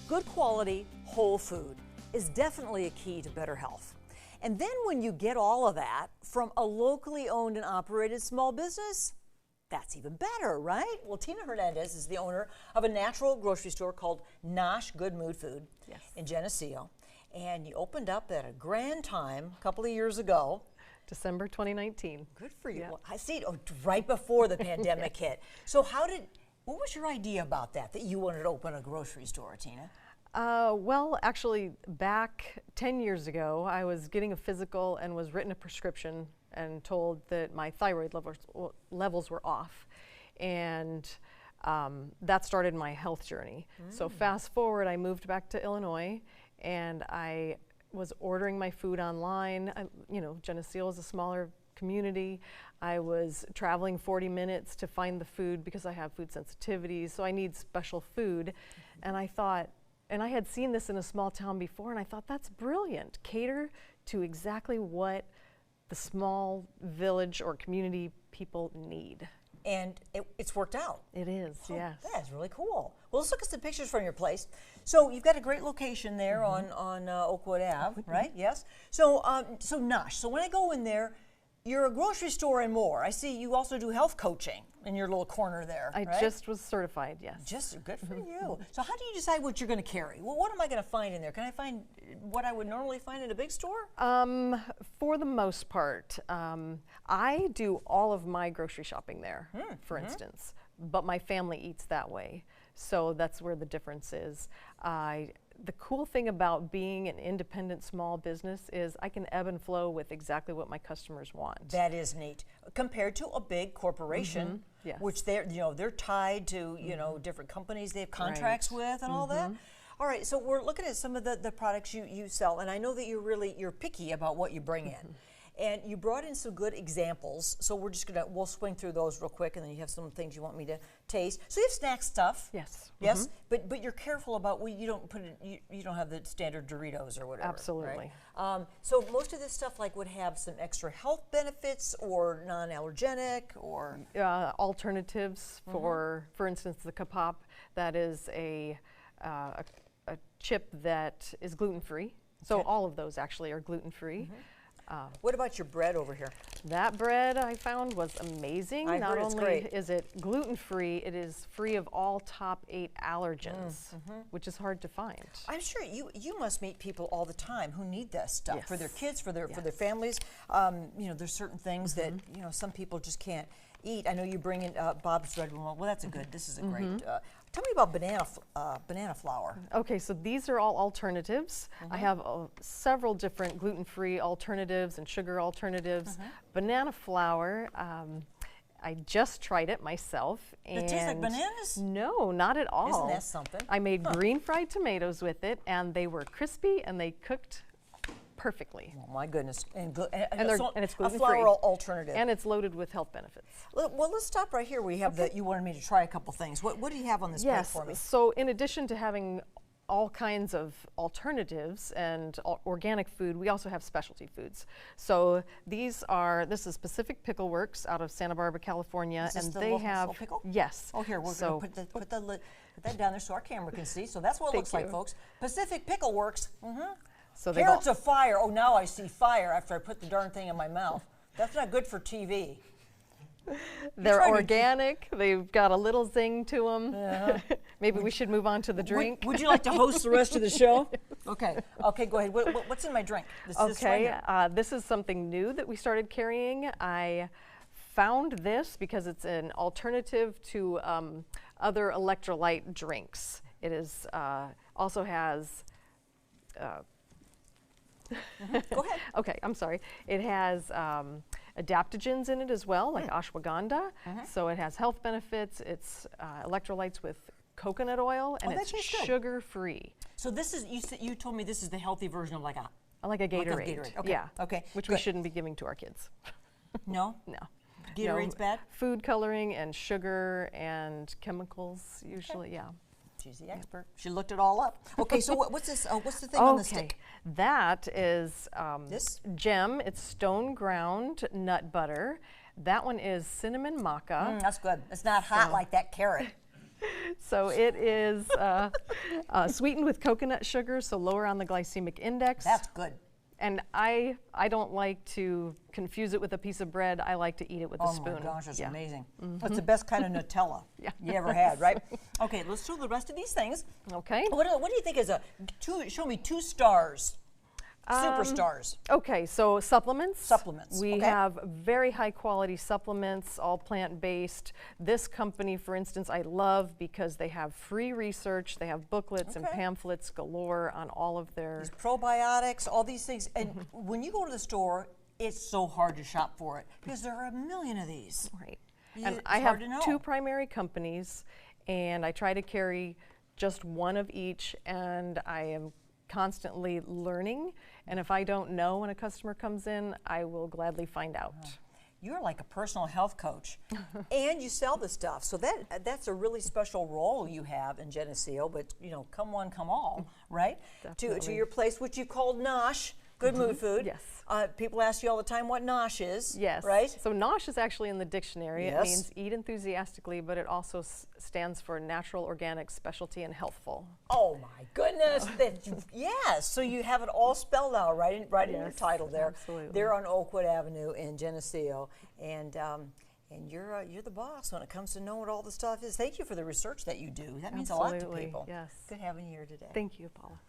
Good quality, whole food is definitely a key to better health. And then when you get all of that from a locally owned and operated small business, that's even better, right? Well, Tina Hernandez is the owner of a natural grocery store called NOSH Good Mood Food in Geneseo. And you opened up at a grand time a couple of years ago. December 2019. Good for you. Yeah. Well, I see, right before the pandemic hit. So what was your idea about that you wanted to open a grocery store, Tina? Well, actually, back 10 years ago, I was getting a physical and was written a prescription and told that my thyroid levels were off. And that started my health journey. So fast forward, I moved back to Illinois, and I was ordering my food online. Geneseo is a smaller community. I was traveling 40 minutes to find the food because I have food sensitivities, so I need special food. And I thought, and I had seen this in a small town before, and I thought, that's brilliant. Cater to exactly what the small village or community people need. And it's worked out. It is, yes. That's really cool. Well, let's look at some pictures from your place. So you've got a great location there on Oakwood Ave, right? Yes. So NOSH. So when I go in there, you're a grocery store and more. I see you also do health coaching in your little corner there. I just was certified, yes. Just good for you. So how do you decide what you're going to carry? Well, what am I going to find in there? Can I find what I would normally find in a big store? For the most part, I do all of my grocery shopping there, for instance, but my family eats that way. So that's where the difference is. The cool thing about being an independent small business is I can ebb and flow with exactly what my customers want. That is neat. Compared to a big corporation, which they're tied to different companies they have contracts with and all that. All right, so we're looking at some of the products you sell, and I know that you're picky about what you bring in. And you brought in some good examples, so we'll swing through those real quick, and then you have some things you want me to taste. So you have snack stuff. Yes. Yes, but you're careful about you don't put it. You don't have the standard Doritos or whatever. Absolutely. Right? So most of this stuff would have some extra health benefits or non-allergenic or alternatives for instance, the Kapop. That is a chip that is gluten-free. So all of those actually are gluten-free. What about your bread over here? That bread I found was amazing. Not only is it gluten-free, it is free of all top 8 allergens, which is hard to find. I'm sure you must meet people all the time who need this stuff for their kids, for their families. There's certain things that some people just can't eat. I know you bring in Bob's Red Well, that's a good. This is a great. Tell me about banana flour. Okay, so these are all alternatives. I have several different gluten-free alternatives and sugar alternatives. Banana flour, I just tried it myself. It tastes like bananas? No, not at all. Isn't that something? I made green fried tomatoes with it, and they were crispy and they cooked perfectly. Oh my goodness. And it's gluten-free. A flour alternative. And it's loaded with health benefits. Well, let's stop right here. We have you wanted me to try a couple things. What do you have on this plate for me? So in addition to having all kinds of alternatives and organic food, we also have specialty foods. So this is Pacific Pickle Works out of Santa Barbara, California, and they have pickle? Yes. Oh, here we're going to put that down there so our camera can see. So that's what it looks like, folks. Pacific Pickle Works. So Carrots of fire. Oh, now I see fire after I put the darn thing in my mouth. That's not good for TV. They're organic. They've got a little zing to them. Maybe we should move on to the drink. Would you like to host the rest of the show? Okay, go ahead. What's in my drink? This is something new that we started carrying. I found this because it's an alternative to other electrolyte drinks. It is also has Go ahead. Okay, I'm sorry. It has adaptogens in it as well, like ashwagandha. So it has health benefits. It's electrolytes with coconut oil, and it's sugar-free. So this is, you told me this is the healthy version of like a Gatorade. Okay. Yeah. Okay. Which we shouldn't be giving to our kids. No? No. Gatorade's bad? Food coloring and sugar and chemicals usually, She's the expert. She looked it all up. Okay, so what's this? What's the thing on the stick? That is this gem. It's stone ground nut butter. That one is cinnamon maca. That's good. It's not hot like that carrot. So it is sweetened with coconut sugar, so lower on the glycemic index. That's good. And I don't like to confuse it with a piece of bread. I like to eat it with a spoon. Oh my gosh, it's amazing. That's the best kind of Nutella you ever had, right? Okay, let's show the rest of these things. Okay. What do you think is show me 2 stars, superstars. Okay, so supplements. Supplements, We okay. have very high quality supplements, all plant-based. This company, for instance, I love because they have free research. They have booklets and pamphlets galore on all of their... These probiotics, all these things. And when you go to the store, it's so hard to shop for it because there are a million of these. Right. It's And I hard have to know. 2 primary companies, and I try to carry just one of each, and I am constantly learning, and if I don't know when a customer comes in, I will gladly find out. You're like a personal health coach, and you sell the stuff. So that's a really special role you have in Geneseo. But you know, come one, come all, right? To your place, which you called NOSH, Good Mood Food. Yes. People ask you all the time what NOSH is. Yes. Right. So NOSH is actually in the dictionary. Yes. It means eat enthusiastically, but it also stands for natural, organic, specialty, and healthful. Oh my goodness! Yes. So you have it all spelled out right in your title there. Absolutely. There on Oakwood Avenue in Geneseo, and you're the boss when it comes to knowing what all the stuff is. Thank you for the research that you do. That means a lot to people. Yes. Good having you here today. Thank you, Paula.